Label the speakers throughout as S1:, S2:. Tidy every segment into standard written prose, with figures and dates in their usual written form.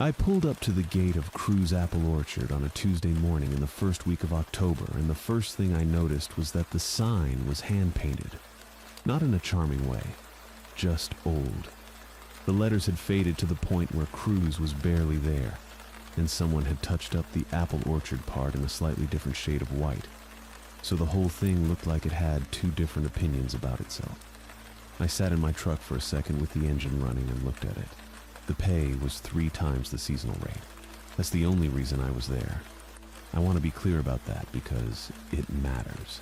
S1: I pulled up to the gate of Crew's Apple Orchard on a Tuesday morning in the first week of October, and the first thing I noticed was that the sign was hand-painted. Not in a charming way, just old. The letters had faded to the point where Crew's was barely there, and someone had touched up the apple orchard part in a slightly different shade of white. So the whole thing looked like it had two different opinions about itself. I sat in my truck for a second with the engine running and looked at it. The pay was 3 times the seasonal rate. That's the only reason I was there. I want to be clear about that because it matters.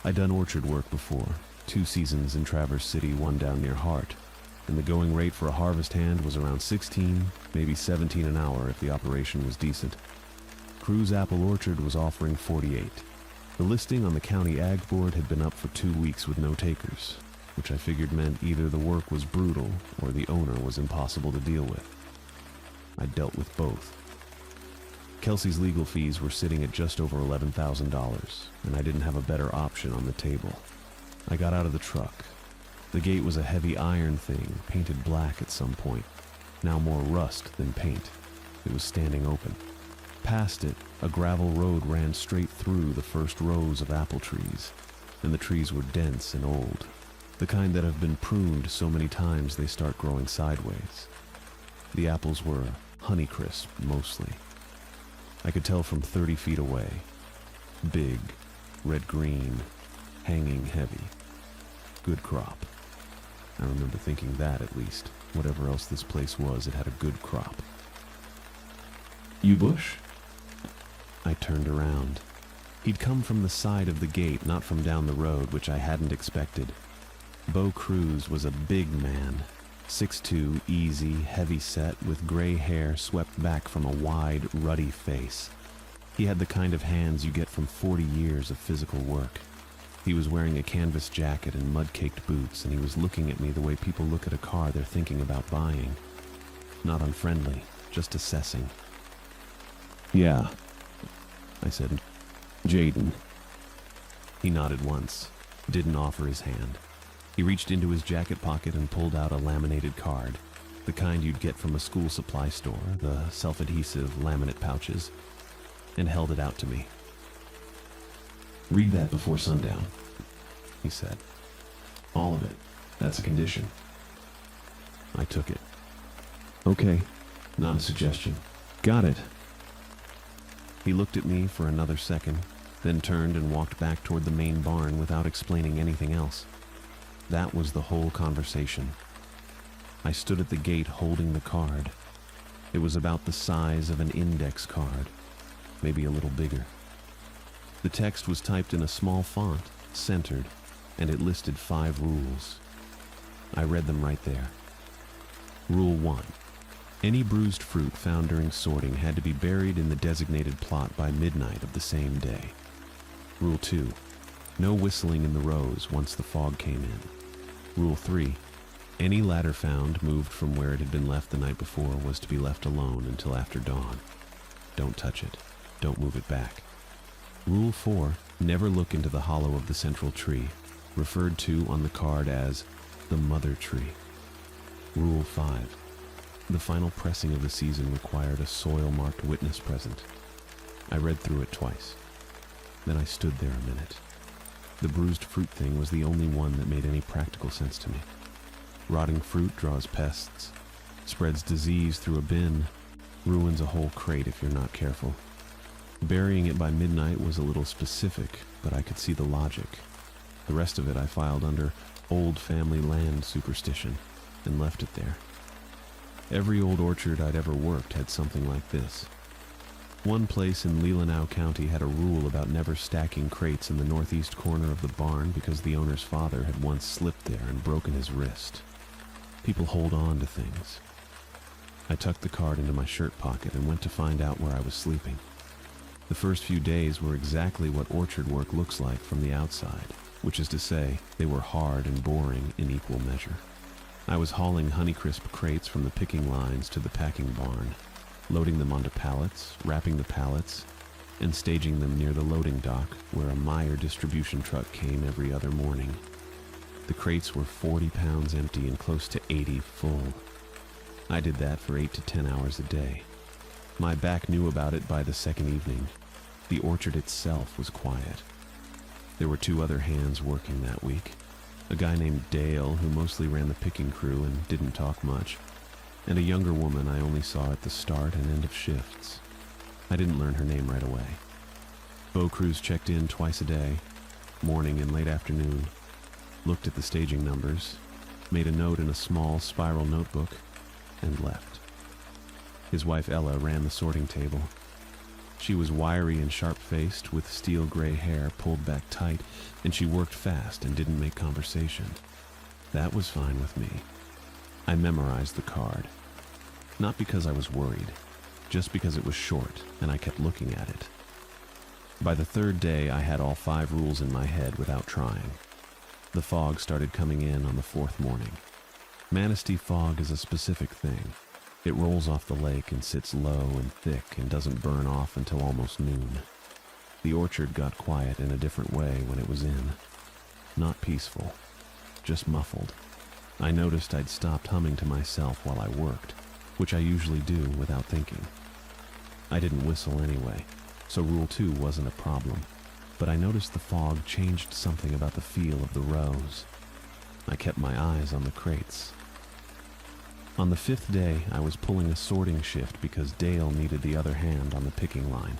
S1: I'd done orchard work before, 2 seasons in Traverse City, 1 down near Hart, and the going rate for a harvest hand was around 16, maybe 17 an hour if the operation was decent. Crew's Apple Orchard was offering 48. The listing on the county ag board had been up for 2 weeks with no takers, which I figured meant either the work was brutal or the owner was impossible to deal with. I dealt with both. Kelsey's legal fees were sitting at just over $11,000, and I didn't have a better option on the table. I got out of the truck. The gate was a heavy iron thing, painted black at some point, now more rust than paint. It was standing open. Past it, a gravel road ran straight through the first rows of apple trees, and the trees were dense and old, the kind that have been pruned so many times they start growing sideways. The apples were Honeycrisp, mostly. I could tell from 30 feet away. Big, red-green, hanging heavy. Good crop. I remember thinking that, at least. Whatever else this place was, it had a good crop.
S2: You Bush?
S1: I turned around. He'd come from the side of the gate, not from down the road, which I hadn't expected. Bo Cruz was a big man, 6'2", easy, heavy-set, with gray hair swept back from a wide, ruddy face. He had the kind of hands you get from 40 years of physical work. He was wearing a canvas jacket and mud-caked boots, and he was looking at me the way people look at a car they're thinking about buying. Not unfriendly, just assessing.
S2: Yeah,
S1: I said.
S2: Jaden.
S1: He nodded once, didn't offer his hand. He reached into his jacket pocket and pulled out a laminated card, the kind you'd get from a school supply store, the self-adhesive laminate pouches, and held it out to me.
S2: Read that before sundown,
S1: he said.
S2: all of it. That's a condition.
S1: I took it.
S2: Okay, not a suggestion.
S1: Got it. He looked at me for another second, then turned and walked back toward the main barn without explaining anything else. That was the whole conversation. I stood at the gate holding the card. It was about the size of an index card, maybe a little bigger. The text was typed in a small font, centered, and it listed 5 rules. I read them right there. Rule 1. Any bruised fruit found during sorting had to be buried in the designated plot by midnight of the same day. Rule 2. No whistling in the rows once the fog came in. Rule 3. Any ladder found moved from where it had been left the night before was to be left alone until after dawn. Don't touch it. Don't move it back. Rule 4. Never look into the hollow of the central tree, referred to on the card as the mother tree. Rule 5. The final pressing of the season required a soil-marked witness present. I read through it twice. Then I stood there a minute. The bruised fruit thing was the only one that made any practical sense to me. Rotting fruit draws pests, spreads disease through a bin, ruins a whole crate if you're not careful. Burying it by midnight was a little specific, but I could see the logic. The rest of it I filed under old family land superstition and left it there. Every old orchard I'd ever worked had something like this. One place in Leelanau County had a rule about never stacking crates in the northeast corner of the barn because the owner's father had once slipped there and broken his wrist. People hold on to things. I tucked the card into my shirt pocket and went to find out where I was sleeping. The first few days were exactly what orchard work looks like from the outside, which is to say, they were hard and boring in equal measure. I was hauling Honeycrisp crates from the picking lines to the packing barn, loading them onto pallets, wrapping the pallets, and staging them near the loading dock where a Meyer distribution truck came every other morning. The crates were 40 pounds empty and close to 80 full. I did that for 8 to 10 hours a day. My back knew about it by the second evening. The orchard itself was quiet. There were 2 other hands working that week. A guy named Dale, who mostly ran the picking crew and didn't talk much, and a younger woman I only saw at the start and end of shifts. I didn't learn her name right away. Bow crews checked in twice a day, morning and late afternoon, looked at the staging numbers, made a note in a small spiral notebook, and left. His wife Ella ran the sorting table. She was wiry and sharp-faced, with steel gray hair pulled back tight, and she worked fast and didn't make conversation. That was fine with me. I memorized the card. Not because I was worried, just because it was short and I kept looking at it. By the 3rd day, I had all 5 rules in my head without trying. The fog started coming in on the 4th morning. Manistee fog is a specific thing. It rolls off the lake and sits low and thick and doesn't burn off until almost noon. The orchard got quiet in a different way when it was in. Not peaceful, just muffled. I noticed I'd stopped humming to myself while I worked, which I usually do without thinking. I didn't whistle anyway, so Rule 2 wasn't a problem, but I noticed the fog changed something about the feel of the rows. I kept my eyes on the crates. On the 5th day, I was pulling a sorting shift because Dale needed the other hand on the picking line.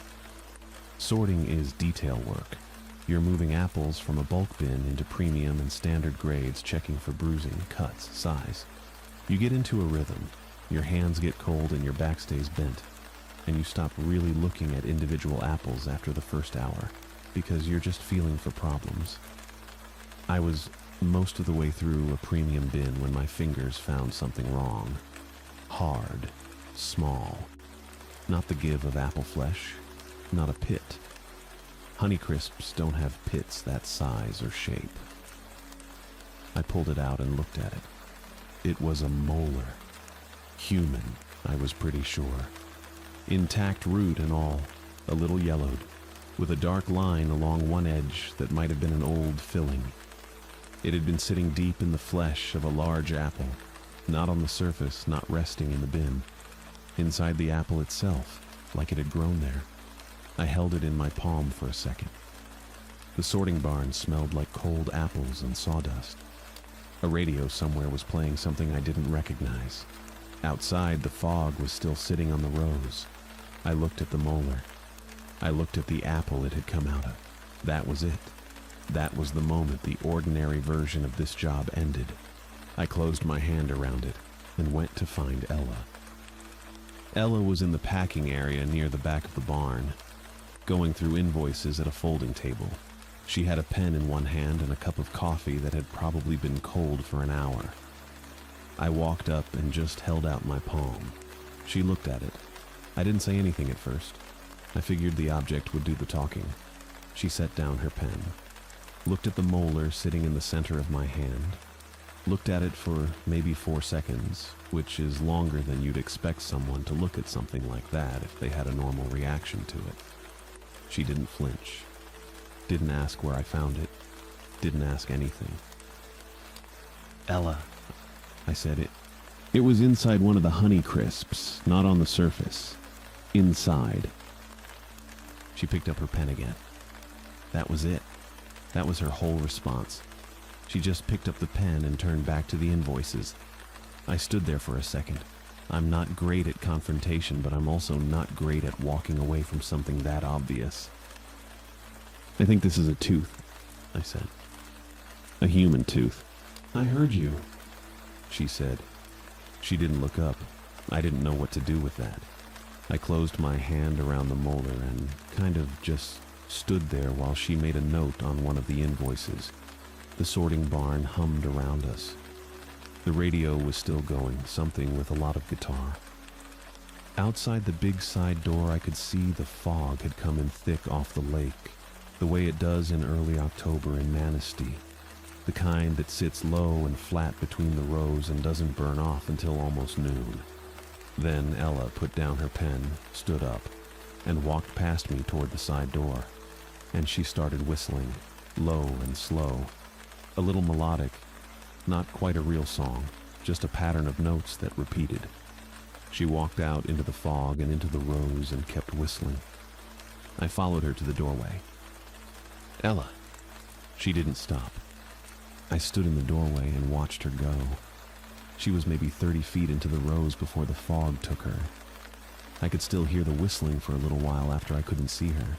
S1: Sorting is detail work. You're moving apples from a bulk bin into premium and standard grades, checking for bruising, cuts, size. You get into a rhythm, your hands get cold and your back stays bent, and you stop really looking at individual apples after the first hour, because you're just feeling for problems. I was most of the way through a premium bin when my fingers found something wrong. Hard, small. Not the give of apple flesh, not a pit. Honeycrisps don't have pits that size or shape. I pulled it out and looked at it. It was a molar. Human, I was pretty sure. Intact root and all, a little yellowed, with a dark line along one edge that might have been an old filling. It had been sitting deep in the flesh of a large apple, not on the surface, not resting in the bin. Inside the apple itself, like it had grown there. I held it in my palm for a second. The sorting barn smelled like cold apples and sawdust. A radio somewhere was playing something I didn't recognize. Outside, the fog was still sitting on the rows. I looked at the molar. I looked at the apple it had come out of. That was it. That was the moment the ordinary version of this job ended. I closed my hand around it and went to find Ella. Ella was in the packing area near the back of the barn, going through invoices at a folding table. She had a pen in one hand and a cup of coffee that had probably been cold for an hour. I walked up and just held out my palm. She looked at it. I didn't say anything at first. I figured the object would do the talking. She set down her pen, looked at the molar sitting in the center of my hand, looked at it for maybe 4 seconds, which is longer than you'd expect someone to look at something like that if they had a normal reaction to it. She didn't flinch, didn't ask where I found it, didn't ask anything. Ella, I said, it was inside one of the Honeycrisps, not on the surface. Inside. She picked up her pen again. That was it. That was her whole response. She just picked up the pen and turned back to the invoices. I stood there for a second. I'm not great at confrontation, but I'm also not great at walking away from something that obvious. I think this is a tooth, I said. A human tooth. I heard you, she said. She didn't look up. I didn't know what to do with that. I closed my hand around the molar and kind of just stood there while she made a note on one of the invoices. The sorting barn hummed around us. The radio was still going, something with a lot of guitar. Outside the big side door, I could see the fog had come in thick off the lake, the way it does in early October in Manistee, the kind that sits low and flat between the rows and doesn't burn off until almost noon. Then Ella put down her pen, stood up, and walked past me toward the side door. And she started whistling, low and slow, a little melodic, not quite a real song, just a pattern of notes that repeated. She walked out into the fog and into the rose and kept whistling. I followed her to the doorway. "Ella!" She didn't stop. I stood in the doorway and watched her go. She was maybe 30 feet into the rose before the fog took her. I could still hear the whistling for a little while after I couldn't see her.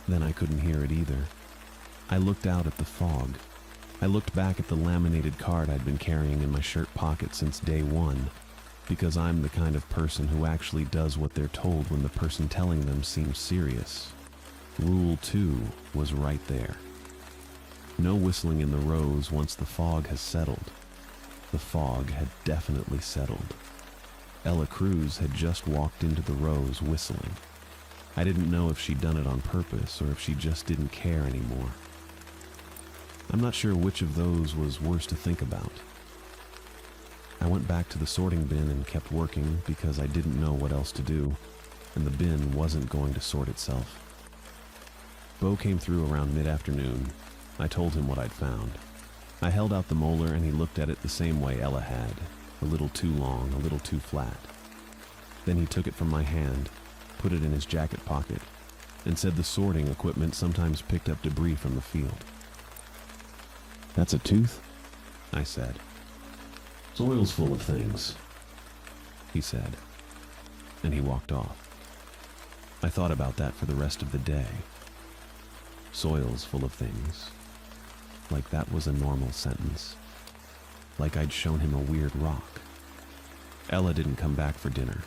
S1: Then I couldn't hear it either. I looked out at the fog. I looked back at the laminated card I'd been carrying in my shirt pocket since day one, because I'm the kind of person who actually does what they're told when the person telling them seems serious. Rule 2 was right there. No whistling in the rose once the fog has settled. The fog had definitely settled. Ella Cruz had just walked into the rose whistling. I didn't know if she'd done it on purpose or if she just didn't care anymore. I'm not sure which of those was worse to think about. I went back to the sorting bin and kept working because I didn't know what else to do, and the bin wasn't going to sort itself. Bo came through around mid-afternoon. I told him what I'd found. I held out the molar and he looked at it the same way Ella had, a little too long, a little too flat. Then he took it from my hand, put it in his jacket pocket, and said the sorting equipment sometimes picked up debris from the field.
S2: That's a tooth?
S1: I said.
S2: Soil's full of things,
S1: he said, and he walked off. I thought about that for the rest of the day. Soil's full of things. Like that was a normal sentence. Like I'd shown him a weird rock. Ella didn't come back for dinner.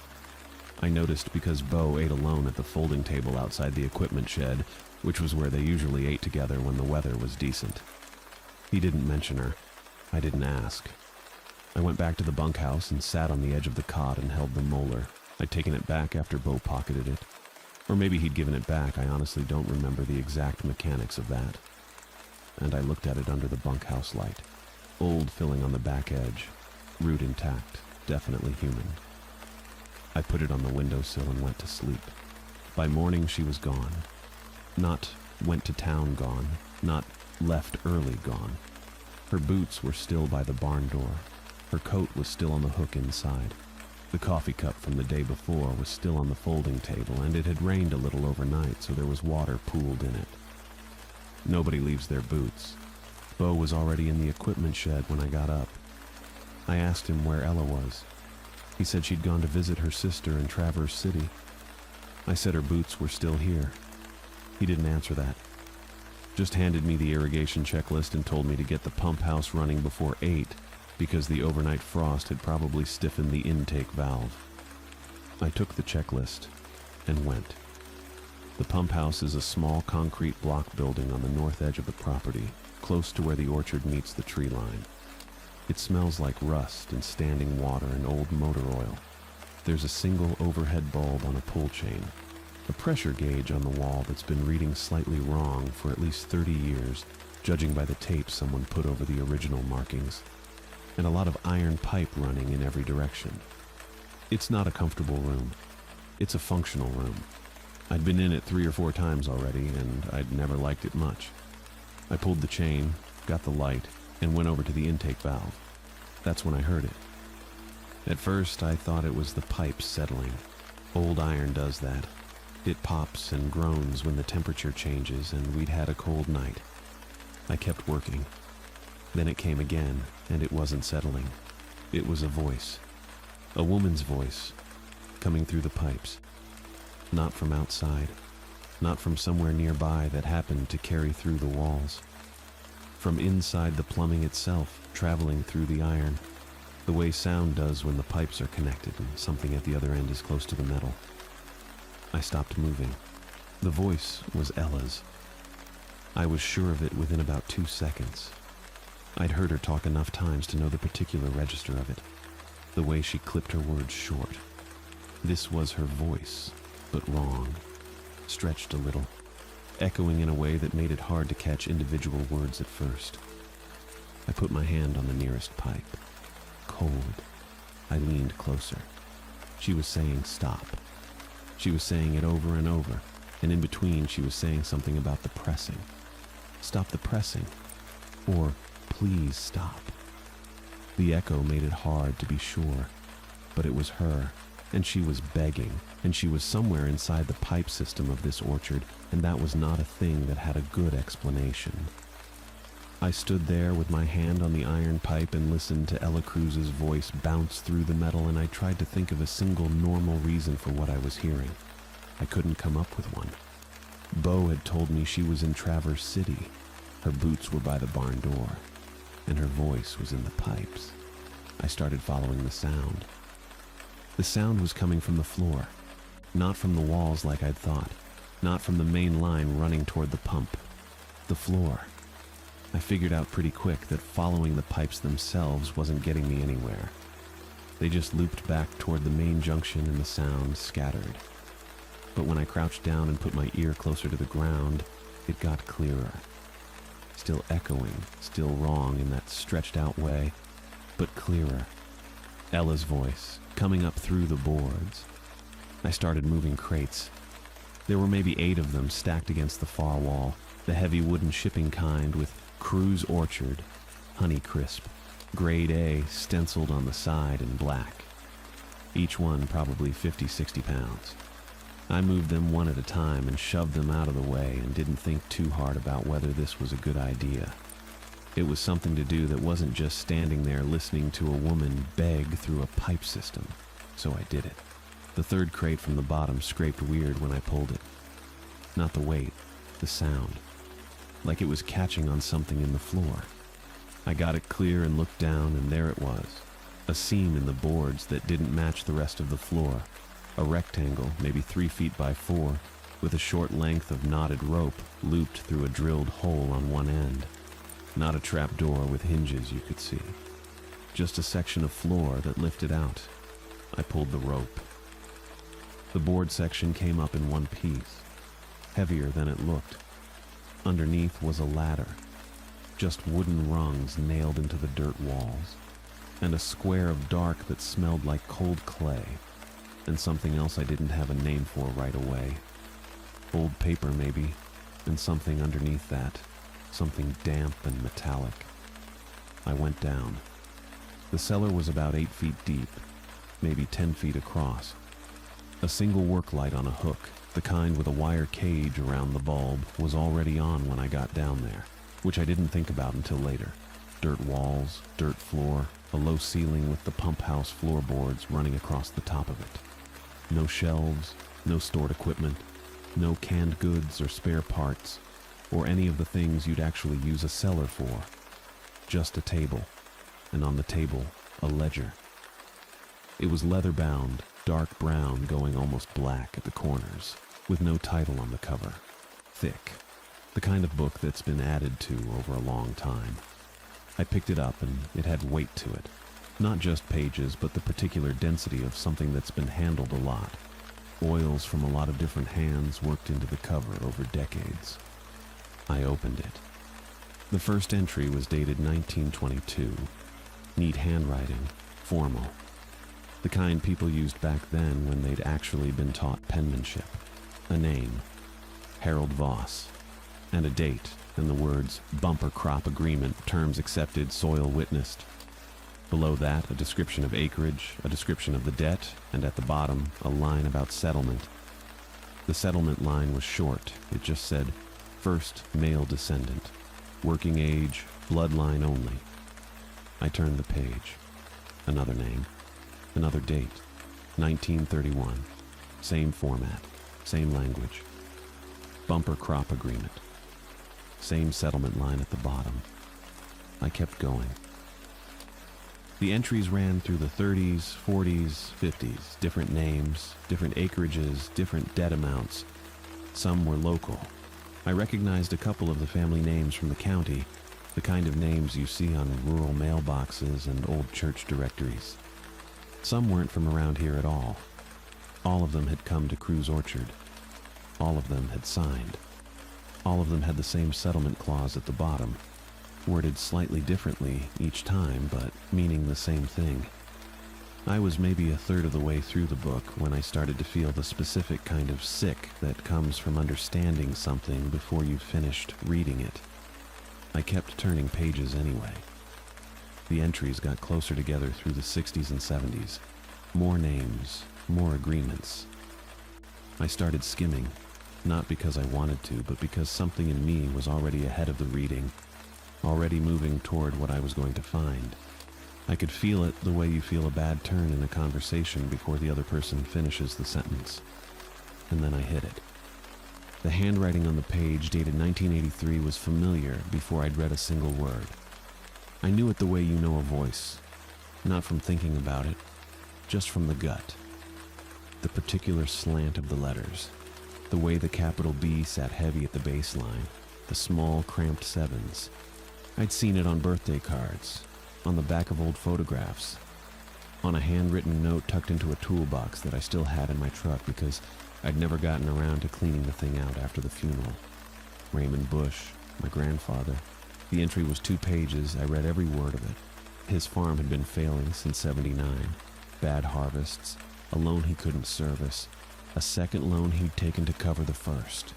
S1: I noticed because Bo ate alone at the folding table outside the equipment shed, which was where they usually ate together when the weather was decent. He didn't mention her. I didn't ask. I went back to the bunkhouse and sat on the edge of the cot and held the molar. I'd taken it back after Bo pocketed it. Or maybe he'd given it back. I honestly don't remember the exact mechanics of that. And I looked at it under the bunkhouse light. Old filling on the back edge. Root intact. Definitely human. I put it on the windowsill and went to sleep. By morning she was gone. Not went to town gone. Not left early gone. Her boots were still by the barn door. Her coat was still on the hook inside. The coffee cup from the day before was still on the folding table, and it had rained a little overnight, so there was water pooled in it. Nobody leaves their boots. Bo was already in the equipment shed when I got up. I asked him where Ella was. He said she'd gone to visit her sister in Traverse City. I said her boots were still here. He didn't answer that. Just handed me the irrigation checklist and told me to get the pump house running before 8 because the overnight frost had probably stiffened the intake valve. I took the checklist and went. The pump house is a small concrete block building on the north edge of the property, close to where the orchard meets the tree line. It smells like rust and standing water and old motor oil. There's a single overhead bulb on a pull chain, a pressure gauge on the wall that's been reading slightly wrong for at least 30 years, judging by the tape someone put over the original markings, and a lot of iron pipe running in every direction. It's not a comfortable room. It's a functional room. I'd been in it 3 or 4 times already, and I'd never liked it much. I pulled the chain, got the light, and went over to the intake valve. That's when I heard it. At first, I thought it was the pipes settling. Old iron does that. It pops and groans when the temperature changes, and we'd had a cold night. I kept working. Then it came again, and it wasn't settling. It was a voice. A woman's voice, coming through the pipes. Not from outside. Not from somewhere nearby that happened to carry through the walls. From inside the plumbing itself, traveling through the iron, the way sound does when the pipes are connected and something at the other end is close to the metal. I stopped moving. The voice was Ella's. I was sure of it within about 2 seconds. I'd heard her talk enough times to know the particular register of it, the way she clipped her words short. This was her voice, but wrong, stretched a little, echoing in a way that made it hard to catch individual words at first. I put my hand on the nearest pipe. Cold. I leaned closer. She was saying stop. She was saying it over and over, and in between she was saying something about the pressing. Stop the pressing. Or, please stop. The echo made it hard to be sure, but it was her, And she was begging, and she was somewhere inside the pipe system of this orchard, and that was not a thing that had a good explanation. I stood there with my hand on the iron pipe and listened to Ella Cruz's voice bounce through the metal, and I tried to think of a single normal reason for what I was hearing. I couldn't come up with one. Bo had told me she was in Traverse City. Her boots were by the barn door, and her voice was in the pipes. I started following the sound. The sound was coming from the floor, not from the walls like I'd thought, not from the main line running toward the pump. The floor. I figured out pretty quick that following the pipes themselves wasn't getting me anywhere. They just looped back toward the main junction and the sound scattered. But when I crouched down and put my ear closer to the ground, it got clearer. Still echoing, still wrong in that stretched out way, but clearer. Ella's voice, coming up through the boards. I started moving crates. There were maybe 8 of them stacked against the far wall, the heavy wooden shipping kind with Cruise Orchard, Honeycrisp, Grade A stenciled on the side in black. Each one probably 50-60 pounds. I moved them one at a time and shoved them out of the way and didn't think too hard about whether this was a good idea. It was something to do that wasn't just standing there listening to a woman beg through a pipe system, so I did it. The third crate from the bottom scraped weird when I pulled it. Not the weight, the sound. Like it was catching on something in the floor. I got it clear and looked down, and there it was. A seam in the boards that didn't match the rest of the floor. A rectangle, maybe 3 feet by 4, with a short length of knotted rope looped through a drilled hole on one end. Not a trap door with hinges you could see. Just a section of floor that lifted out. I pulled the rope. The board section came up in one piece, heavier than it looked. Underneath was a ladder, just wooden rungs nailed into the dirt walls, and a square of dark that smelled like cold clay, and something else I didn't have a name for right away. Old paper maybe, and something underneath that, something damp and metallic. I went down. The cellar was about 8 feet deep, maybe 10 feet across. A single work light on a hook, the kind with a wire cage around the bulb, was already on when I got down there, which I didn't think about until later. Dirt walls, dirt floor, a low ceiling with the pump house floorboards running across the top of it. No shelves, no stored equipment, no canned goods or spare parts, or any of the things you'd actually use a cellar for. Just a table, and on the table, a ledger. It was leather-bound, dark brown going almost black at the corners, with no title on the cover. Thick. The kind of book that's been added to over a long time. I picked it up and it had weight to it. Not just pages, but the particular density of something that's been handled a lot. Oils from a lot of different hands worked into the cover over decades. I opened it. The first entry was dated 1922. Neat handwriting, formal. The kind people used back then when they'd actually been taught penmanship. A name, Harold Voss, and a date, and the words bumper crop agreement, terms accepted, soil witnessed. Below that, a description of acreage, a description of the debt, and at the bottom, a line about settlement. The settlement line was short. It just said, first male descendant, working age, bloodline only. I turned the page. Another name, another date, 1931. Same format, same language. Bumper crop agreement. Same settlement line at the bottom. I kept going. The entries ran through the 30s, 40s, 50s, different names, different acreages, different debt amounts. Some were local. I recognized a couple of the family names from the county, the kind of names you see on rural mailboxes and old church directories. Some weren't from around here at all. All of them had come to Cruise Orchard. All of them had signed. All of them had the same settlement clause at the bottom, worded slightly differently each time, but meaning the same thing. I was maybe a third of the way through the book when I started to feel the specific kind of sick that comes from understanding something before you've finished reading it. I kept turning pages anyway. The entries got closer together through the 60s and 70s. More names, more agreements. I started skimming, not because I wanted to, but because something in me was already ahead of the reading, already moving toward what I was going to find. I could feel it the way you feel a bad turn in a conversation before the other person finishes the sentence. And then I hit it. The handwriting on the page dated 1983 was familiar before I'd read a single word. I knew it the way you know a voice, not from thinking about it, just from the gut. The particular slant of the letters, the way the capital B sat heavy at the baseline, the small cramped sevens. I'd seen it on birthday cards, on the back of old photographs, on a handwritten note tucked into a toolbox that I still had in my truck because I'd never gotten around to cleaning the thing out after the funeral. Raymond Bush, my grandfather. The entry was 2 pages. I read every word of it. His farm had been failing since '79. Bad harvests, a loan he couldn't service, a second loan he'd taken to cover the first.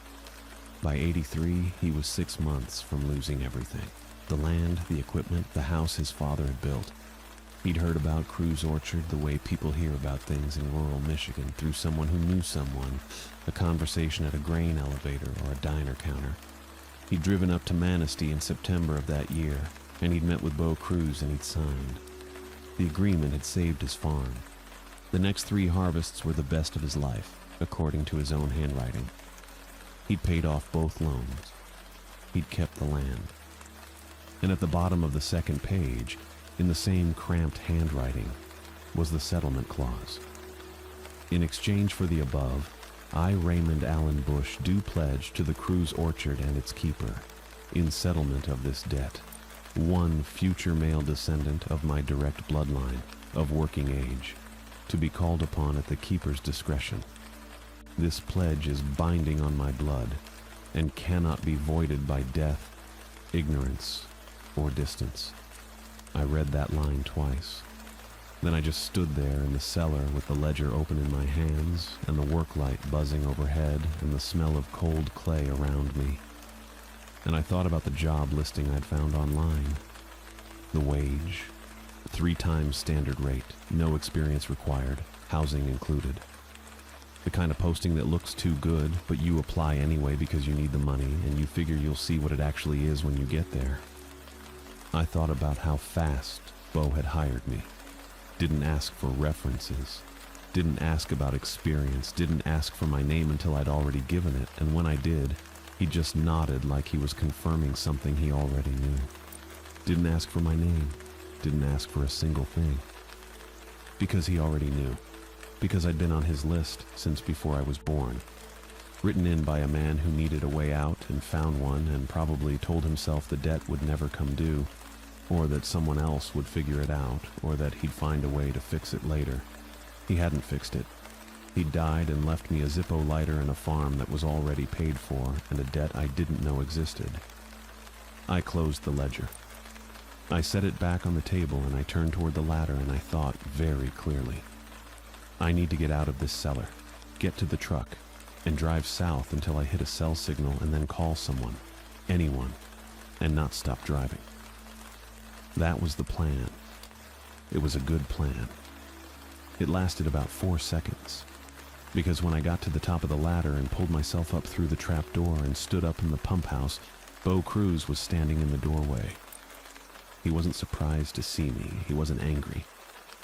S1: By '83, he was 6 months from losing everything. The land, the equipment, the house his father had built. He'd heard about Cruz Orchard the way people hear about things in rural Michigan through someone who knew someone, a conversation at a grain elevator or a diner counter. He'd driven up to Manistee in September of that year, and he'd met with Bo Cruz and he'd signed. The agreement had saved his farm. The next 3 harvests were the best of his life, according to his own handwriting. He'd paid off both loans. He'd kept the land. And at the bottom of the second page, in the same cramped handwriting, was the settlement clause. In exchange for the above, I, Raymond Allen Bush, do pledge to the Cruz Orchard and its keeper, in settlement of this debt, 1 future male descendant of my direct bloodline, of working age, to be called upon at the keeper's discretion. This pledge is binding on my blood, and cannot be voided by death, ignorance, or distance. I read that line twice. Then I just stood there in the cellar with the ledger open in my hands and the work light buzzing overhead and the smell of cold clay around me. And I thought about the job listing I'd found online. The wage, 3 times standard rate, no experience required, housing included. The kind of posting that looks too good, but you apply anyway because you need the money and you figure you'll see what it actually is when you get there. I thought about how fast Bo had hired me. Didn't ask for references. Didn't ask about experience. Didn't ask for my name until I'd already given it, and when I did, he just nodded like he was confirming something he already knew. Didn't ask for my name. Didn't ask for a single thing. Because he already knew. Because I'd been on his list since before I was born. Written in by a man who needed a way out and found one and probably told himself the debt would never come due, or that someone else would figure it out, or that he'd find a way to fix it later. He hadn't fixed it. He'd died and left me a Zippo lighter and a farm that was already paid for and a debt I didn't know existed. I closed the ledger. I set it back on the table and I turned toward the ladder and I thought very clearly. I need to get out of this cellar, get to the truck, and drive south until I hit a cell signal and then call someone, anyone, and not stop driving. That was the plan. It was a good plan. It lasted about 4 seconds, because when I got to the top of the ladder and pulled myself up through the trap door and stood up in the pump house, Bo Cruz was standing in the doorway. He wasn't surprised to see me. He wasn't angry.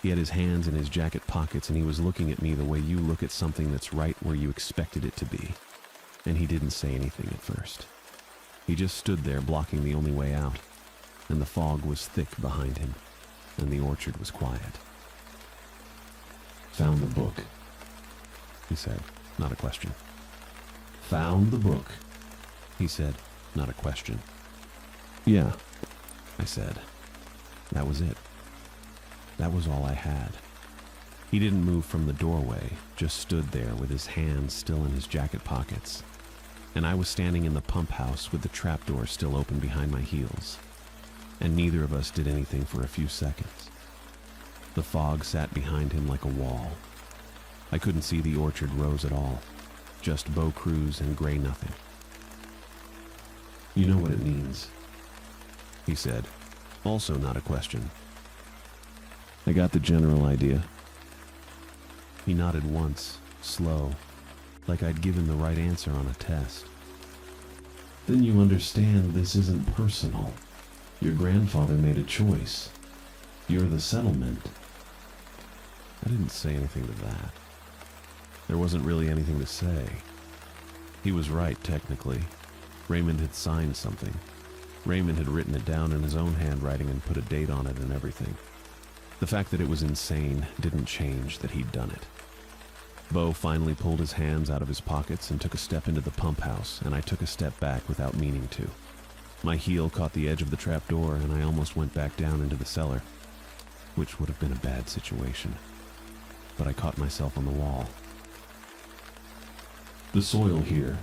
S1: He had his hands in his jacket pockets and he was looking at me the way you look at something that's right where you expected it to be. And he didn't say anything at first. He just stood there blocking the only way out, and the fog was thick behind him, and the orchard was quiet.
S2: Found the book,
S1: He said, not a question.
S2: Found the book,
S1: He said, not a question. Yeah, I said. That was it. That was all I had. He didn't move from the doorway, just stood there with his hands still in his jacket pockets. And I was standing in the pump house with the trapdoor still open behind my heels. And neither of us did anything for a few seconds. The fog sat behind him like a wall. I couldn't see the orchard rows at all, just Bo Cruz and gray nothing.
S2: You know what it means,
S1: He said, also not a question. I got the general idea. He nodded once, slow, like I'd given the right answer on a test.
S2: Then you understand this isn't personal. Your grandfather made a choice. You're the settlement.
S1: I didn't say anything to that. There wasn't really anything to say. He was right, technically. Raymond had signed something. Raymond had written it down in his own handwriting and put a date on it and everything. The fact that it was insane didn't change that he'd done it. Bo finally pulled his hands out of his pockets and took a step into the pump house, and I took a step back without meaning to. My heel caught the edge of the trapdoor, and I almost went back down into the cellar, which would have been a bad situation. But I caught myself on the wall.
S2: The soil here,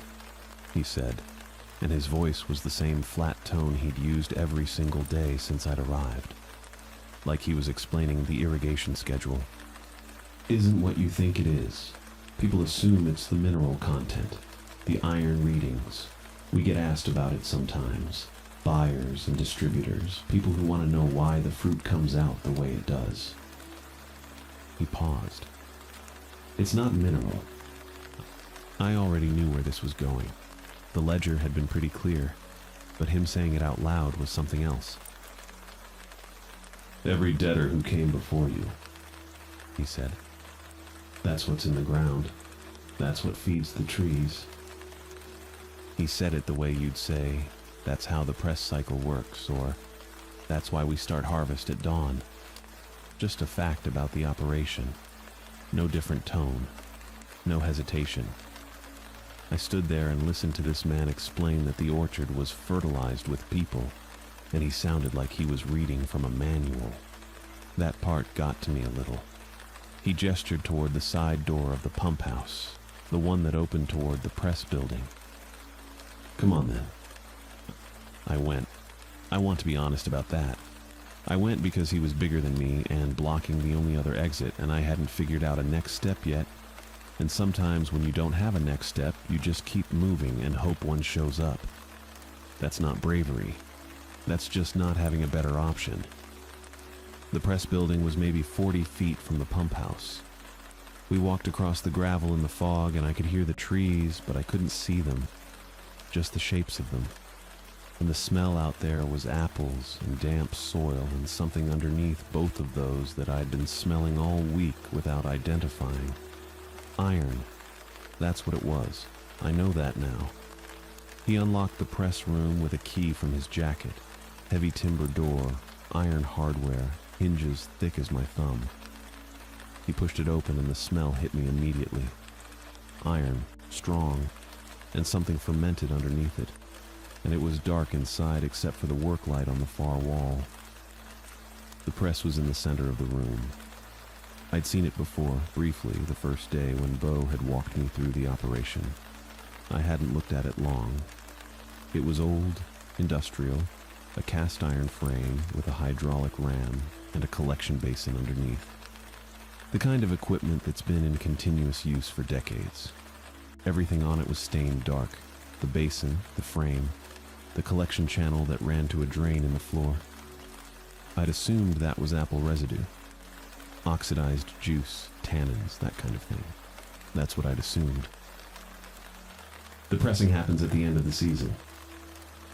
S1: He said, and his voice was the same flat tone he'd used every single day since I'd arrived. Like he was explaining the irrigation schedule.
S2: isn't what you think it is. People assume it's the mineral content, the iron readings. We get asked about it sometimes. Buyers and distributors, people who want to know why the fruit comes out the way it does.
S1: He paused.
S2: It's not mineral.
S1: I already knew where this was going. The ledger had been pretty clear, but him saying it out loud was something else.
S2: Every debtor who came before you,
S1: He said.
S2: that's what's in the ground. That's what feeds the trees.
S1: He said it the way you'd say, that's how the press cycle works, or that's why we start harvest at dawn. Just a fact about the operation. No different tone. No hesitation. I stood there and listened to this man explain that the orchard was fertilized with people, and he sounded like he was reading from a manual. That part got to me a little. He gestured toward the side door of the pump house, the one that opened toward the press building.
S2: Come on then.
S1: I went. I want to be honest about that. I went because he was bigger than me and blocking the only other exit, and I hadn't figured out a next step yet. And sometimes when you don't have a next step, you just keep moving and hope one shows up. That's not bravery. That's just not having a better option. The press building was maybe 40 feet from the pump house. We walked across the gravel in the fog, and I could hear the trees, but I couldn't see them. Just the shapes of them. And the smell out there was apples and damp soil and something underneath both of those that I'd been smelling all week without identifying. Iron. That's what it was. I know that now. He unlocked the press room with a key from his jacket. Heavy timber door, iron hardware, hinges thick as my thumb. He pushed it open and the smell hit me immediately. Iron, strong, and something fermented underneath it. And it was dark inside except for the work light on the far wall. The press was in the center of the room. I'd seen it before, briefly, the first day when Bo had walked me through the operation. I hadn't looked at it long. It was old, industrial, a cast iron frame with a hydraulic ram and a collection basin underneath. The kind of equipment that's been in continuous use for decades. Everything on it was stained dark. The basin, the frame, the collection channel that ran to a drain in the floor. I'd assumed that was apple residue. Oxidized juice, tannins, that kind of thing. That's what I'd assumed.
S2: The pressing happens at the end of the season.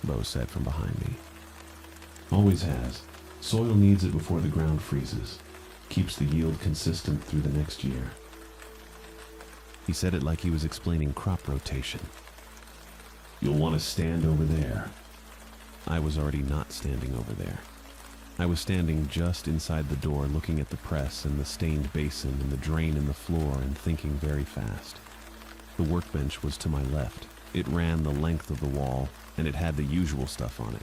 S1: Bo said from behind me.
S2: Always has. Soil needs it before the ground freezes. Keeps the yield consistent through the next year.
S1: He said it like he was explaining crop rotation.
S2: You'll want to stand over there.
S1: I was already not standing over there. I was standing just inside the door looking at the press and the stained basin and the drain in the floor and thinking very fast. The workbench was to my left. It ran the length of the wall, and it had the usual stuff on it.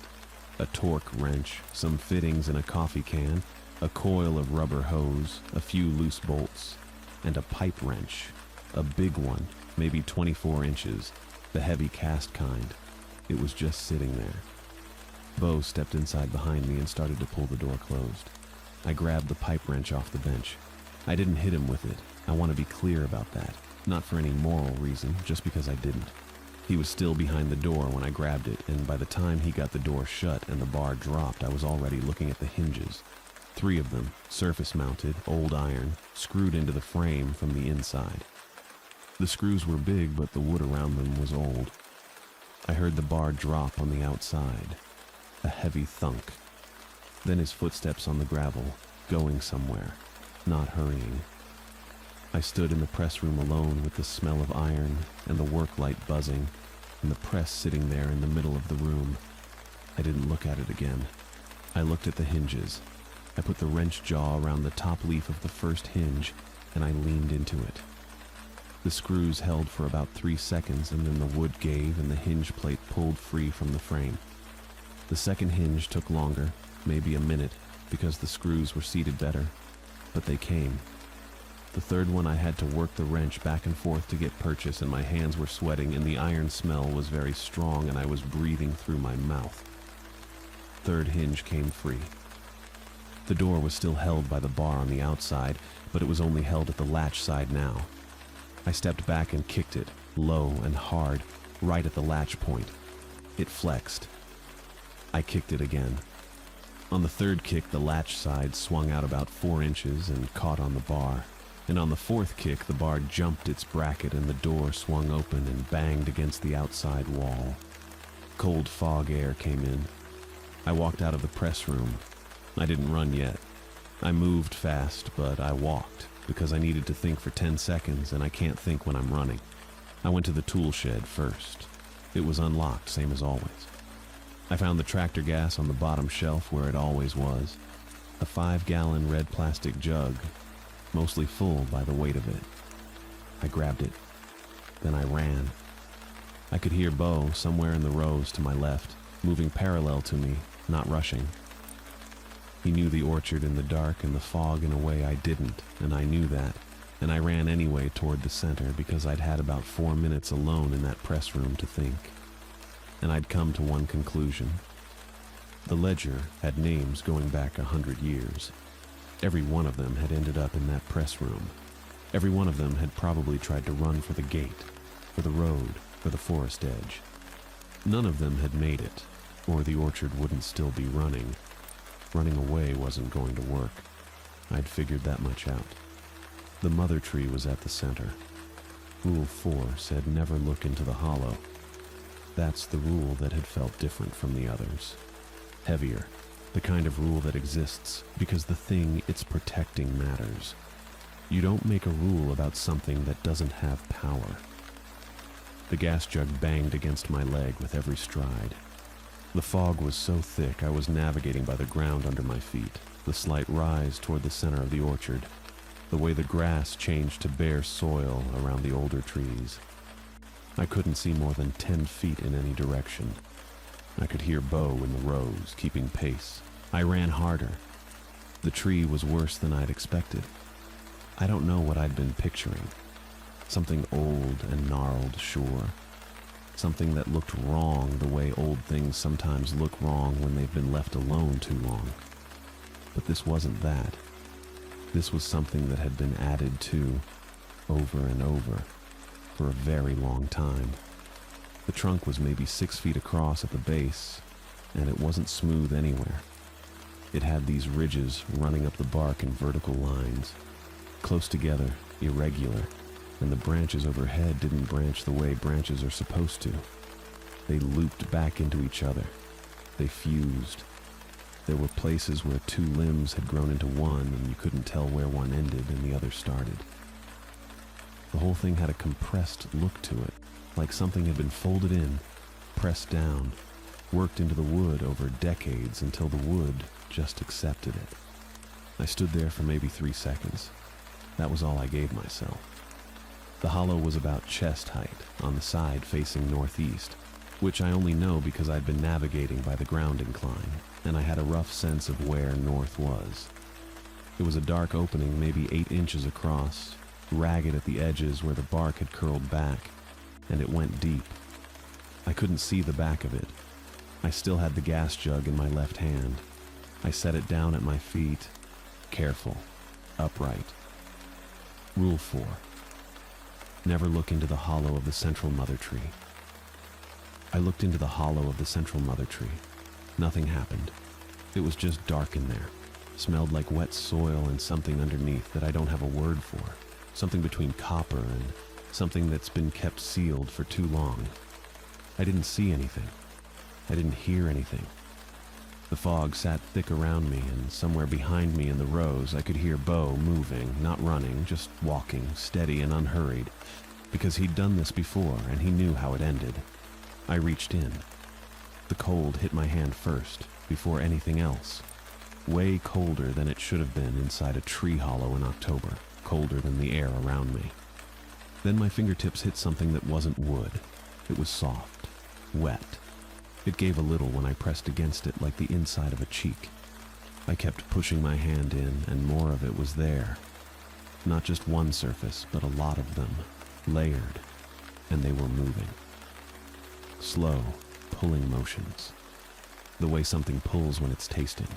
S1: A torque wrench, some fittings in a coffee can, a coil of rubber hose, a few loose bolts, and a pipe wrench. A big one, maybe 24 inches, the heavy cast kind. It was just sitting there. Bo stepped inside behind me and started to pull the door closed. I grabbed the pipe wrench off the bench. I didn't hit him with it. I want to be clear about that. Not for any moral reason, just because I didn't. He was still behind the door when I grabbed it, and by the time he got the door shut and the bar dropped, I was already looking at the hinges. 3 of them, surface-mounted, old iron, screwed into the frame from the inside. The screws were big, but the wood around them was old. I heard the bar drop on the outside, a heavy thunk. Then his footsteps on the gravel, going somewhere, not hurrying. I stood in the press room alone with the smell of iron and the work light buzzing, and the press sitting there in the middle of the room. I didn't look at it again. I looked at the hinges. I put the wrench jaw around the top leaf of the first hinge, and I leaned into it. The screws held for about 3 seconds, and then the wood gave and the hinge plate pulled free from the frame. The second hinge took longer, maybe a minute, because the screws were seated better, but they came. The third one I had to work the wrench back and forth to get purchase, and my hands were sweating, and the iron smell was very strong, and I was breathing through my mouth. Third hinge came free. The door was still held by the bar on the outside, but it was only held at the latch side now. I stepped back and kicked it, low and hard, right at the latch point. It flexed. I kicked it again. On the third kick, the latch side swung out about 4 inches and caught on the bar. And on the fourth kick, the bar jumped its bracket and the door swung open and banged against the outside wall. Cold fog air came in. I walked out of the press room. I didn't run yet. I moved fast, but I walked, because I needed to think for 10 seconds, and I can't think when I'm running. I went to the tool shed first. It was unlocked, same as always. I found the tractor gas on the bottom shelf where it always was. A 5-gallon red plastic jug, mostly full by the weight of it. I grabbed it. Then I ran. I could hear Bo somewhere in the rows to my left, moving parallel to me, not rushing. He knew the orchard in the dark and the fog in a way I didn't, and I knew that, and I ran anyway toward the center because I'd had about 4 minutes alone in that press room to think. And I'd come to one conclusion. The ledger had names going back 100 years. Every one of them had ended up in that press room. Every one of them had probably tried to run for the gate, for the road, for the forest edge. None of them had made it, or the orchard wouldn't still be running. Running away wasn't going to work. I'd figured that much out. The mother tree was at the center. Rule 4 said never look into the hollow. That's the rule that had felt different from the others. Heavier. The kind of rule that exists because the thing it's protecting matters. You don't make a rule about something that doesn't have power. The gas jug banged against my leg with every stride. The fog was so thick I was navigating by the ground under my feet, the slight rise toward the center of the orchard, the way the grass changed to bare soil around the older trees. I couldn't see more than 10 feet in any direction. I could hear Bo in the rows, keeping pace. I ran harder. The tree was worse than I'd expected. I don't know what I'd been picturing. Something old and gnarled, sure. Something that looked wrong the way old things sometimes look wrong when they've been left alone too long. But this wasn't that. This was something that had been added to, over and over, for a very long time. The trunk was maybe 6 feet across at the base, and it wasn't smooth anywhere. It had these ridges running up the bark in vertical lines, close together, irregular, and the branches overhead didn't branch the way branches are supposed to. They looped back into each other. They fused. There were places where 2 limbs had grown into one, and you couldn't tell where one ended and the other started. The whole thing had a compressed look to it, like something had been folded in, pressed down, worked into the wood over decades until the wood just accepted it. I stood there for maybe 3 seconds. That was all I gave myself. The hollow was about chest height, on the side facing northeast, which I only know because I'd been navigating by the ground incline, and I had a rough sense of where north was. It was a dark opening maybe 8 inches across, ragged at the edges where the bark had curled back, and it went deep. I couldn't see the back of it. I still had the gas jug in my left hand. I set it down at my feet, careful, upright. Rule 4. Never look into the hollow of the central mother tree. I looked into the hollow of the central mother tree. Nothing happened. It was just dark in there. Smelled like wet soil and something underneath that I don't have a word for. Something between copper and something that's been kept sealed for too long. I didn't see anything. I didn't hear anything. The fog sat thick around me, and somewhere behind me in the rows I could hear Bo moving, not running, just walking, steady and unhurried, because he'd done this before and he knew how it ended. I reached in. The cold hit my hand first, before anything else. Way colder than it should have been inside a tree hollow in October, colder than the air around me. Then my fingertips hit something that wasn't wood. It was soft, wet. It gave a little when I pressed against it like the inside of a cheek. I kept pushing my hand in, and more of it was there. Not just one surface, but a lot of them, layered, and they were moving. Slow, pulling motions. The way something pulls when it's tasting.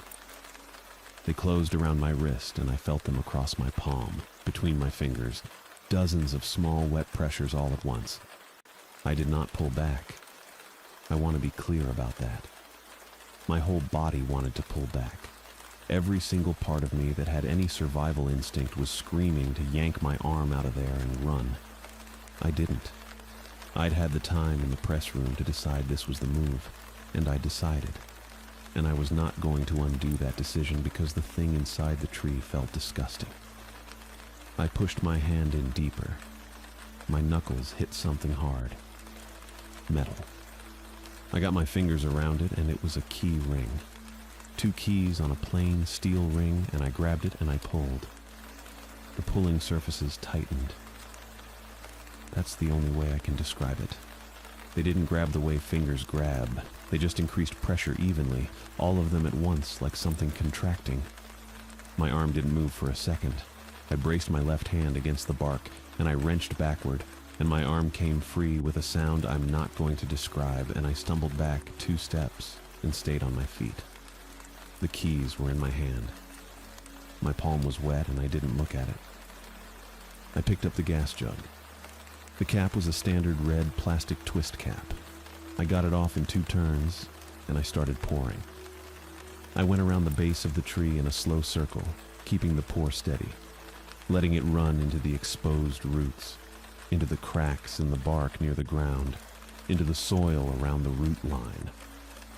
S1: They closed around my wrist, and I felt them across my palm, between my fingers, dozens of small, wet pressures all at once. I did not pull back. I want to be clear about that. My whole body wanted to pull back. Every single part of me that had any survival instinct was screaming to yank my arm out of there and run. I didn't. I'd had the time in the press room to decide this was the move, and I decided. And I was not going to undo that decision because the thing inside the tree felt disgusting. I pushed my hand in deeper. My knuckles hit something hard. Metal. I got my fingers around it, and it was a key ring. 2 keys on a plain steel ring, and I grabbed it and I pulled. The pulling surfaces tightened. That's the only way I can describe it. They didn't grab the way fingers grab. They just increased pressure evenly, all of them at once, like something contracting. My arm didn't move for a second. I braced my left hand against the bark, and I wrenched backward, and my arm came free with a sound I'm not going to describe, and I stumbled back 2 steps and stayed on my feet. The keys were in my hand. My palm was wet, and I didn't look at it. I picked up the gas jug. The cap was a standard red plastic twist cap. I got it off in 2 turns, and I started pouring. I went around the base of the tree in a slow circle, keeping the pour steady, letting it run into the exposed roots, into the cracks in the bark near the ground, into the soil around the root line.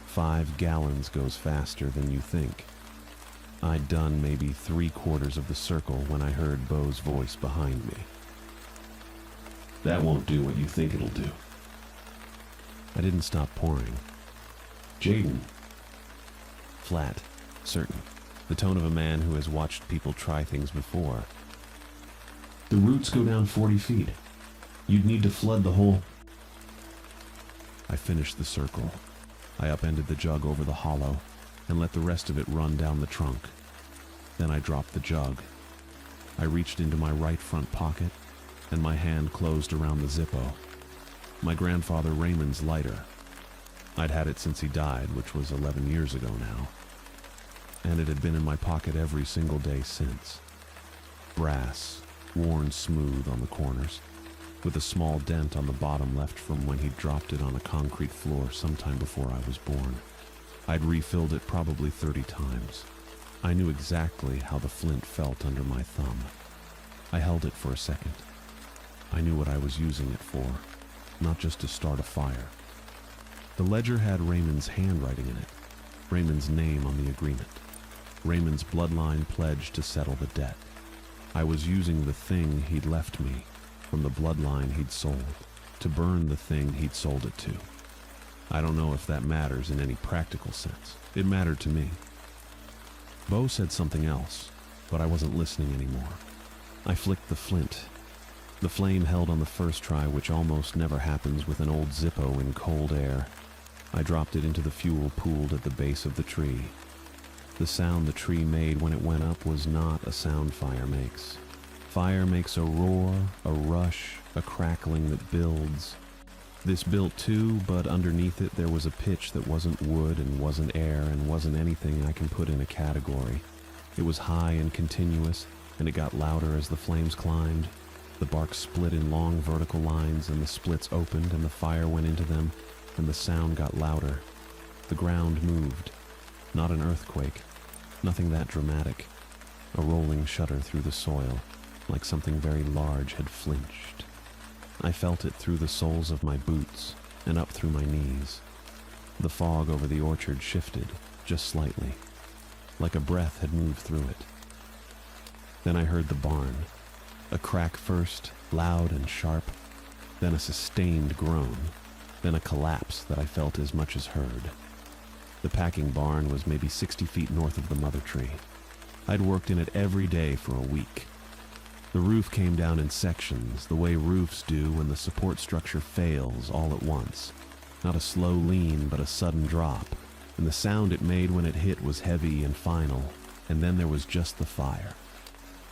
S1: 5 gallons goes faster than you think. I'd done maybe 3/4 of the circle when I heard Bo's voice behind me.
S2: That won't do what you think it'll do.
S1: I didn't stop pouring.
S2: Jaden.
S1: Flat, certain. The tone of a man who has watched people try things before.
S2: The roots go down 40 feet. You'd need to flood the whole...
S1: I finished the circle. I upended the jug over the hollow and let the rest of it run down the trunk. Then I dropped the jug. I reached into my right front pocket, and my hand closed around the Zippo. My grandfather Raymond's lighter. I'd had it since he died, which was 11 years ago now. And it had been in my pocket every single day since. Brass, worn smooth on the corners, with a small dent on the bottom left from when he dropped it on a concrete floor sometime before I was born. I'd refilled it probably 30 times. I knew exactly how the flint felt under my thumb. I held it for a second. I knew what I was using it for, not just to start a fire. The ledger had Raymond's handwriting in it, Raymond's name on the agreement, Raymond's bloodline pledge to settle the debt. I was using the thing he'd left me, from the bloodline he'd sold, to burn the thing he'd sold it to. I don't know if that matters in any practical sense. It mattered to me. Bo said something else, but I wasn't listening anymore. I flicked the flint. The flame held on the first try, which almost never happens with an old Zippo in cold air. I dropped it into the fuel pooled at the base of the tree. The sound the tree made when it went up was not a sound fire makes. Fire makes a roar, a rush, a crackling that builds. This built too, but underneath it there was a pitch that wasn't wood and wasn't air and wasn't anything I can put in a category. It was high and continuous, and it got louder as the flames climbed. The bark split in long vertical lines, and the splits opened and the fire went into them, and the sound got louder. The ground moved. Not an earthquake, Nothing that dramatic. A rolling shudder through the soil, like something very large had flinched. I felt it through the soles of my boots and up through my knees. The fog over the orchard shifted, just slightly, like a breath had moved through it. Then I heard the barn. A crack first, loud and sharp, then a sustained groan, then a collapse that I felt as much as heard. The packing barn was maybe 60 feet north of the mother tree. I'd worked in it every day for a week. The roof came down in sections, the way roofs do when the support structure fails all at once. Not a slow lean, but a sudden drop, and the sound it made when it hit was heavy and final, and then there was just the fire.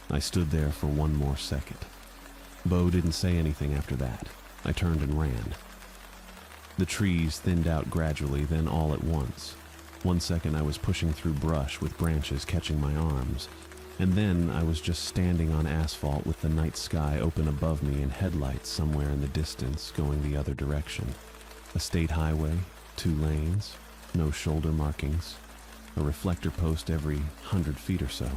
S1: I stood there for one more second. Bo didn't say anything after that. I turned and ran. The trees thinned out gradually, then all at once. One second I was pushing through brush with branches catching my arms, and then I was just standing on asphalt with the night sky open above me and headlights somewhere in the distance going the other direction. A state highway, 2 lanes, no shoulder markings, a reflector post every 100 feet or so.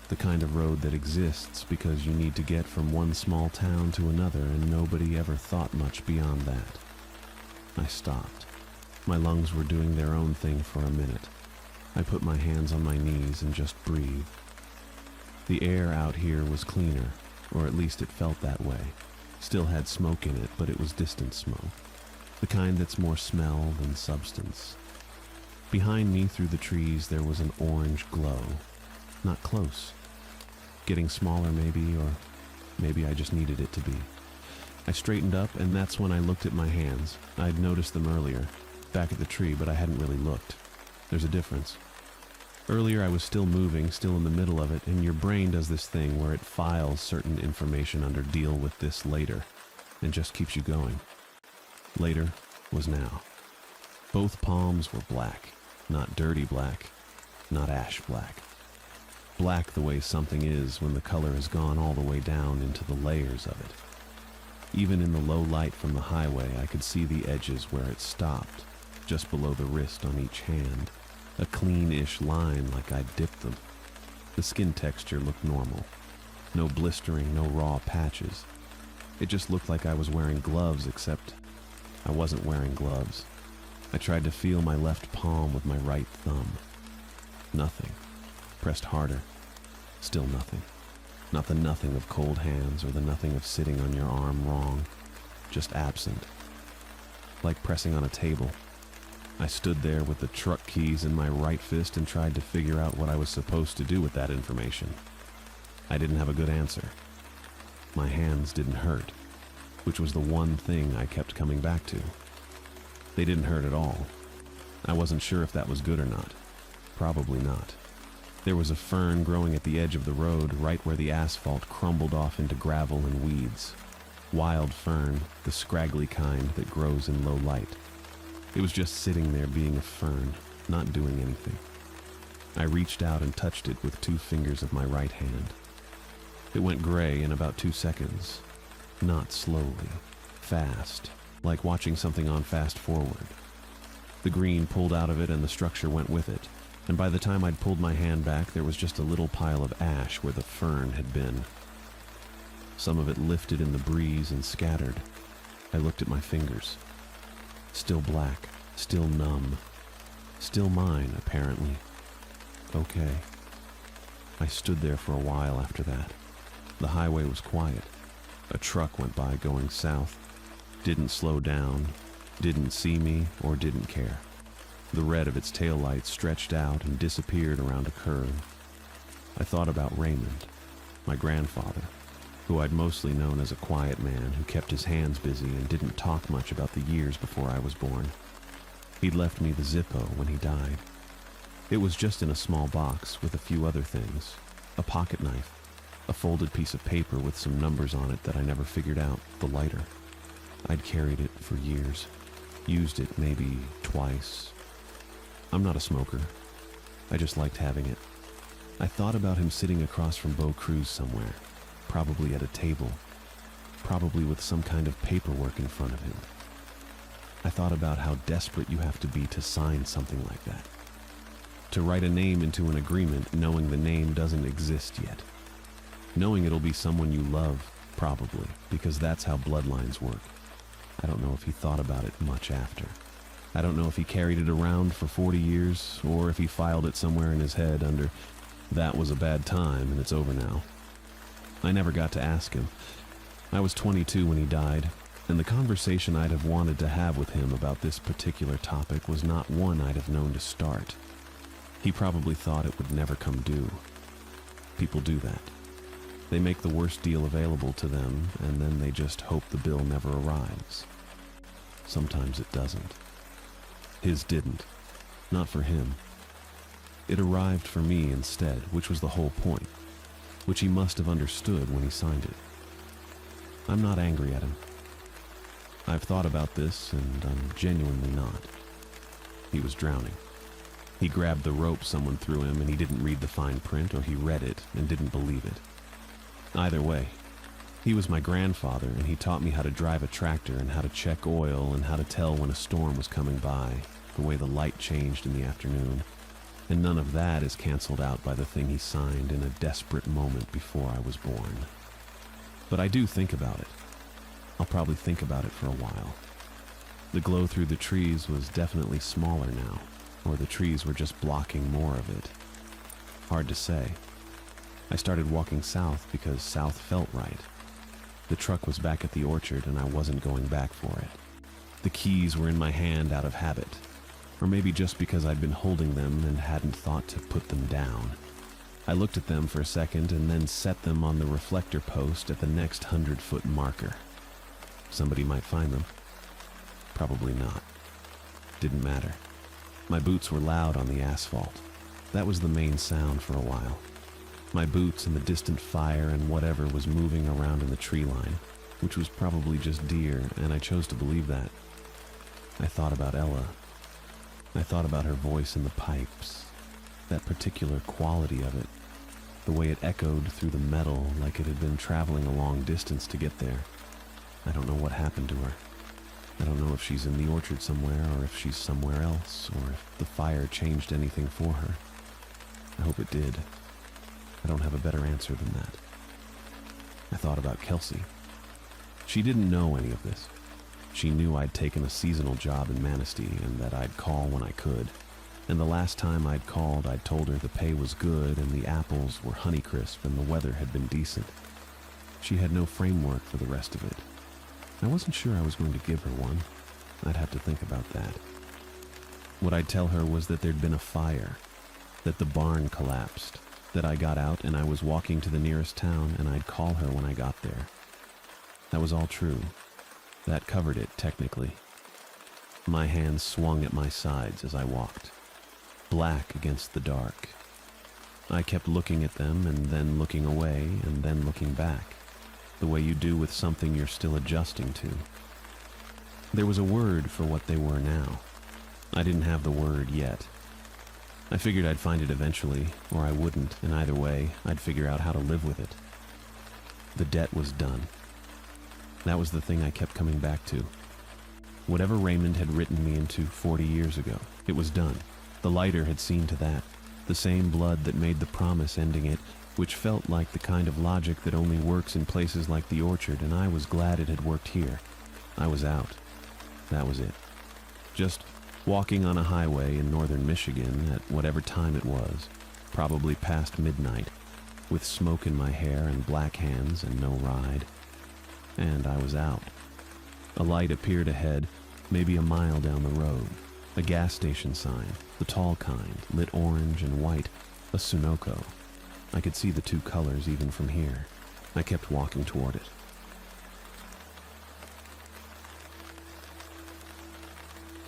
S1: The kind of road that exists because you need to get from one small town to another and nobody ever thought much beyond that. I stopped. My lungs were doing their own thing for a minute. I put my hands on my knees and just breathed. The air out here was cleaner, or at least it felt that way. Still had smoke in it, but it was distant smoke. The kind that's more smell than substance. Behind me through the trees there was an orange glow. Not close. Getting smaller maybe, or maybe I just needed it to be. I straightened up, and that's when I looked at my hands. I'd noticed them earlier, back at the tree, but I hadn't really looked. There's a difference. Earlier I was still moving, still in the middle of it, and your brain does this thing where it files certain information under deal with this later, and just keeps you going. Later was now. Both palms were black, not dirty black, not ash black. Black the way something is when the color has gone all the way down into the layers of it. Even in the low light from the highway, I could see the edges where it stopped, just below the wrist on each hand. A clean-ish line like I'd dipped them. The skin texture looked normal. No blistering, no raw patches. It just looked like I was wearing gloves, except I wasn't wearing gloves. I tried to feel my left palm with my right thumb. Nothing. Pressed harder. Still nothing. Not the nothing of cold hands or the nothing of sitting on your arm wrong. Just absent. Like pressing on a table. I stood there with the truck keys in my right fist and tried to figure out what I was supposed to do with that information. I didn't have a good answer. My hands didn't hurt, which was the one thing I kept coming back to. They didn't hurt at all. I wasn't sure if that was good or not. Probably not. There was a fern growing at the edge of the road, right where the asphalt crumbled off into gravel and weeds. Wild fern, the scraggly kind that grows in low light. It was just sitting there being a fern, not doing anything. I reached out and touched it with 2 fingers of my right hand. It went gray in about 2 seconds. Not slowly. Fast, like watching something on fast forward. The green pulled out of it and the structure went with it, and by the time I'd pulled my hand back, there was just a little pile of ash where the fern had been. Some of it lifted in the breeze and scattered. I looked at my fingers. Still black, still numb. Still mine, apparently. Okay. I stood there for a while after that. The highway was quiet. A truck went by going south. Didn't slow down, didn't see me, or didn't care. The red of its taillights stretched out and disappeared around a curve. I thought about Raymond, my grandfather, who I'd mostly known as a quiet man who kept his hands busy and didn't talk much about the years before I was born. He'd left me the Zippo when he died. It was just in a small box with a few other things. A pocket knife, a folded piece of paper with some numbers on it that I never figured out, the lighter. I'd carried it for years. Used it maybe twice. I'm not a smoker. I just liked having it. I thought about him sitting across from Bo Cruz somewhere. Probably at a table, probably with some kind of paperwork in front of him. I thought about how desperate you have to be to sign something like that. To write a name into an agreement knowing the name doesn't exist yet. Knowing it'll be someone you love, probably, because that's how bloodlines work. I don't know if he thought about it much after. I don't know if he carried it around for 40 years, or if he filed it somewhere in his head under, "That was a bad time and it's over now." I never got to ask him. I was 22 when he died, and the conversation I'd have wanted to have with him about this particular topic was not one I'd have known to start. He probably thought it would never come due. People do that. They make the worst deal available to them, and then they just hope the bill never arrives. Sometimes it doesn't. His didn't. Not for him. It arrived for me instead, which was the whole point, which he must have understood when he signed it. I'm not angry at him. I've thought about this, and I'm genuinely not. He was drowning. He grabbed the rope someone threw him, and he didn't read the fine print, or he read it and didn't believe it. Either way, he was my grandfather, and he taught me how to drive a tractor and how to check oil and how to tell when a storm was coming by, the way the light changed in the afternoon. And none of that is canceled out by the thing he signed in a desperate moment before I was born. But I do think about it. I'll probably think about it for a while. The glow through the trees was definitely smaller now, or the trees were just blocking more of it. Hard to say. I started walking south because south felt right. The truck was back at the orchard and I wasn't going back for it. The keys were in my hand out of habit, or maybe just because I'd been holding them and hadn't thought to put them down. I looked at them for a second and then set them on the reflector post at the next 100-foot marker. Somebody might find them. Probably not. Didn't matter. My boots were loud on the asphalt. That was the main sound for a while. My boots and the distant fire and whatever was moving around in the tree line, which was probably just deer, and I chose to believe that. I thought about Ella. I thought about her voice in the pipes, that particular quality of it, the way it echoed through the metal like it had been traveling a long distance to get there. I don't know what happened to her. I don't know if she's in the orchard somewhere, or if she's somewhere else, or if the fire changed anything for her. I hope it did. I don't have a better answer than that. I thought about Kelsey. She didn't know any of this. She knew I'd taken a seasonal job in Manistee and that I'd call when I could. And the last time I'd called, I'd told her the pay was good and the apples were Honeycrisp and the weather had been decent. She had no framework for the rest of it. I wasn't sure I was going to give her one. I'd have to think about that. What I'd tell her was that there'd been a fire, that the barn collapsed, that I got out and I was walking to the nearest town and I'd call her when I got there. That was all true. That covered it, technically. My hands swung at my sides as I walked, black against the dark. I kept looking at them and then looking away and then looking back, the way you do with something you're still adjusting to. There was a word for what they were now. I didn't have the word yet. I figured I'd find it eventually, or I wouldn't, and either way, I'd figure out how to live with it. The debt was done. That was the thing I kept coming back to. Whatever Raymond had written me into 40 years ago, it was done. The lighter had seen to that. The same blood that made the promise ending it, which felt like the kind of logic that only works in places like the orchard, and I was glad it had worked here. I was out. That was it. Just walking on a highway in northern Michigan at whatever time it was, probably past midnight, with smoke in my hair and black hands and no ride. And I was out. A light appeared ahead, maybe a mile down the road. A gas station sign, the tall kind, lit orange and white, a Sunoco. I could see the two colors even from here. I kept walking toward it.